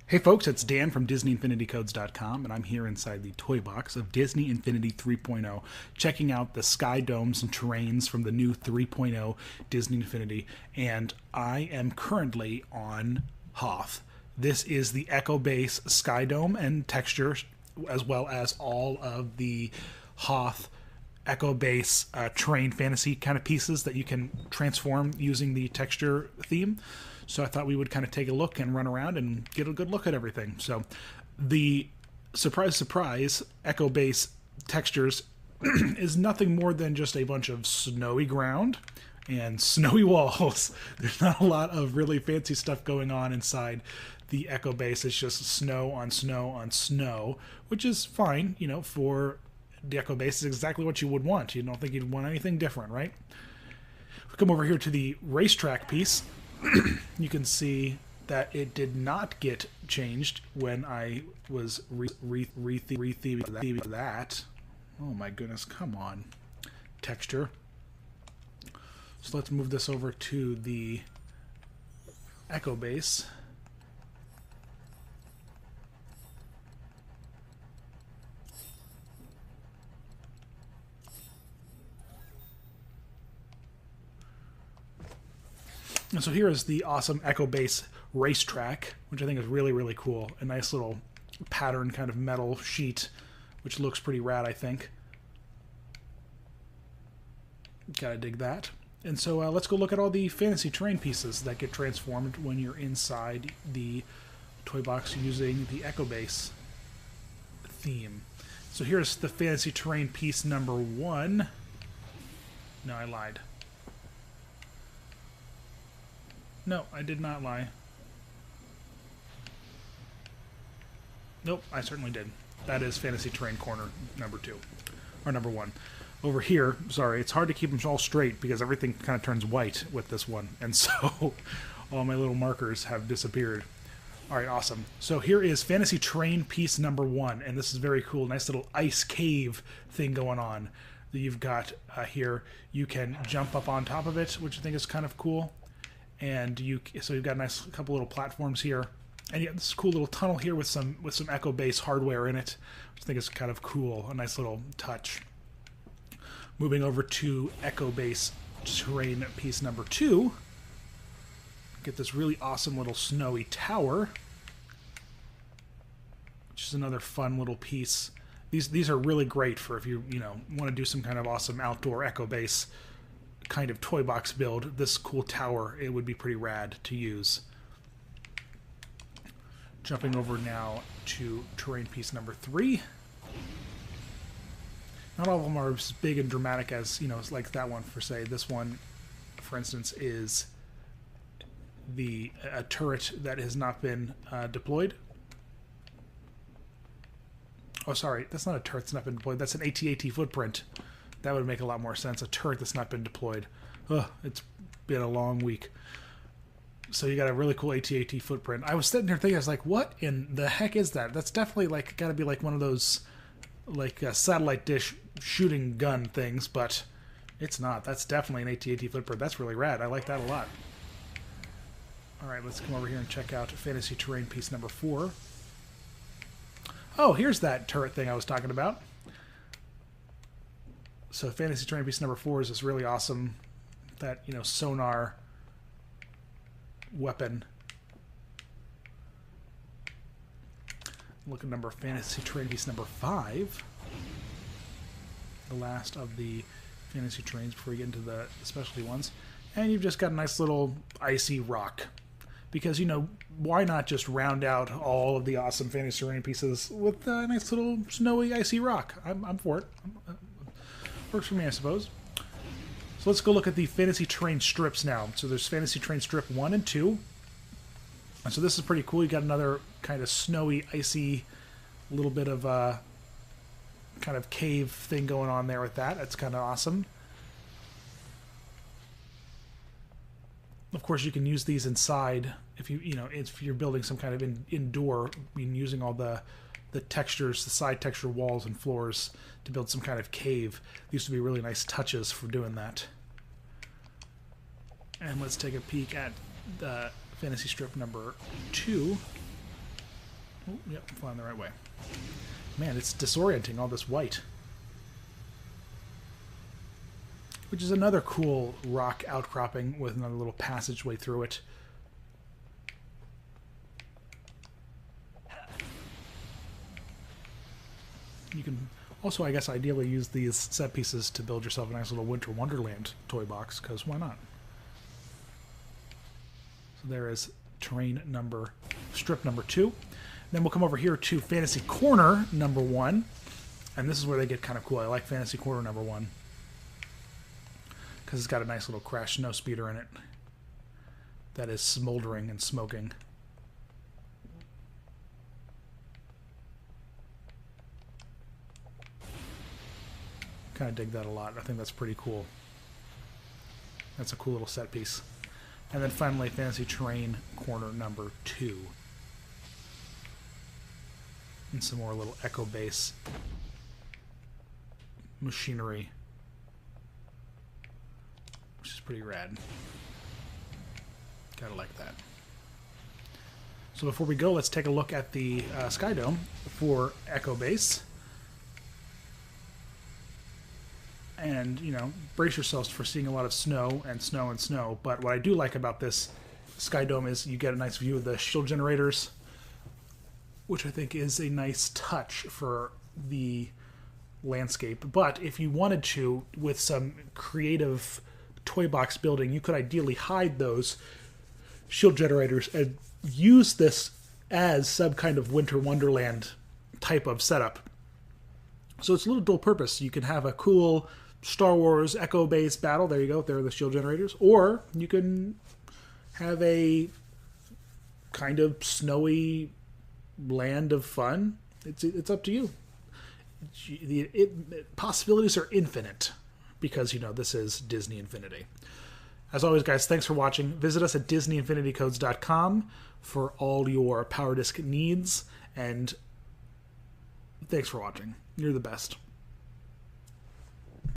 Hey folks, it's Dan from DisneyInfinityCodes.com, and I'm here inside the toy box of Disney Infinity 3.0, checking out the Skydomes and terrains from the new 3.0 Disney Infinity, and I am currently on Hoth. This is the Echo Base Skydome and texture, as well as all of the Hoth Echo Base terrain fantasy kind of pieces that you can transform using the texture theme. So I thought we would kind of take a look and run around and get a good look at everything. So the surprise, surprise, Echo Base textures is nothing more than just a bunch of snowy ground and snowy walls. There's not a lot of really fancy stuff going on inside the Echo Base. It's just snow on snow on snow, which is fine, you know, for the Echo Base is exactly what you would want. You don't think you'd want anything different, right? We come over here to the racetrack piece. You can see that it did not get changed when I was retheming that. Oh my goodness, come on. Texture. So let's move this over to the Echo Base. And so here is the awesome Echo Base racetrack, which I think is really, really cool. A nice little pattern kind of metal sheet, which looks pretty rad, I think. Gotta dig that. And so let's go look at all the fantasy terrain pieces that get transformed when you're inside the toy box using the Echo Base theme. So here's the fantasy terrain piece number 1. No, I lied. No, I did not lie. Nope, I certainly did. That is Fantasy Terrain Corner number 2. Or number 1. Over here, sorry, it's hard to keep them all straight because everything kind of turns white with this one. And so all my little markers have disappeared. Alright, awesome. So here is Fantasy Terrain piece number 1. And this is very cool. Nice little ice cave thing going on that you've got here. You can jump up on top of it, which I think is kind of cool. And so you've got a nice couple little platforms here, and you have this cool little tunnel here with some Echo Base hardware in it, which I think is kind of cool, a nice little touch. Moving over to Echo Base terrain piece number 2, get this really awesome little snowy tower, which is another fun little piece. These are really great for if you want to do some kind of awesome outdoor Echo Base kind of toy box build. This cool tower, it would be pretty rad to use. Jumping over now to terrain piece number 3. Not all of them are as big and dramatic as, like that one for say. This one, for instance, is a turret that has not been deployed. Oh, sorry, that's not a turret that's not been deployed. That's an AT-AT footprint. That would make a lot more sense. A turret that's not been deployed. Ugh, it's been a long week. So you got a really cool AT-AT footprint. I was sitting there thinking, I was like, what in the heck is that? That's definitely got to be like one of those satellite dish shooting gun things, but it's not. That's definitely an AT-AT footprint. That's really rad. I like that a lot. All right, let's come over here and check out Fantasy Terrain piece number 4. Oh, here's that turret thing I was talking about. So Fantasy Terrain piece number 4 is this really awesome, that, sonar weapon. Look at Fantasy Terrain piece number 5. The last of the fantasy terrains before we get into the specialty ones. And you've just got a nice little icy rock. Because, why not just round out all of the awesome fantasy terrain pieces with a nice little snowy icy rock? I'm for it. Works for me, I suppose. So let's go look at the Fantasy Terrain strips now. So there's Fantasy Terrain strip 1 and 2. And so this is pretty cool. You got another kind of snowy, icy, little bit of a kind of cave thing going on there with that. That's kind of awesome. Of course, you can use these inside if if you're building some kind of indoor, using all the textures, the side texture walls and floors to build some kind of cave. These would be really nice touches for doing that. And let's take a peek at the fantasy strip number 2. Oh, yep, I'm flying the right way. Man, it's disorienting, all this white. Which is another cool rock outcropping with another little passageway through it. You can also, I guess, ideally use these set pieces to build yourself a nice little Winter Wonderland toy box, because why not? So there is terrain strip number 2. Then we'll come over here to Fantasy Corner number 1. And this is where they get kind of cool. I like Fantasy Corner number 1. Because it's got a nice little Crash snow speeder in it that is smoldering and smoking. Kind of dig that a lot. I think that's pretty cool. That's a cool little set piece. And then finally, Fantasy Terrain Corner number 2. And some more little Echo Base machinery, which is pretty rad. Gotta like that. So before we go, let's take a look at the Skydome for Echo Base. And, you know, brace yourselves for seeing a lot of snow and snow and snow. But what I do like about this Skydome is you get a nice view of the shield generators, which I think is a nice touch for the landscape. But if you wanted to, with some creative toy box building, you could ideally hide those shield generators and use this as some kind of Winter Wonderland type of setup. So it's a little dual purpose. You can have a cool Star Wars Echo Base battle. There you go. There are the shield generators. Or you can have a kind of snowy land of fun. It's up to you. Possibilities are infinite because, you know, this is Disney Infinity. As always, guys, thanks for watching. Visit us at DisneyInfinityCodes.com for all your Power Disc needs, and thanks for watching. You're the best.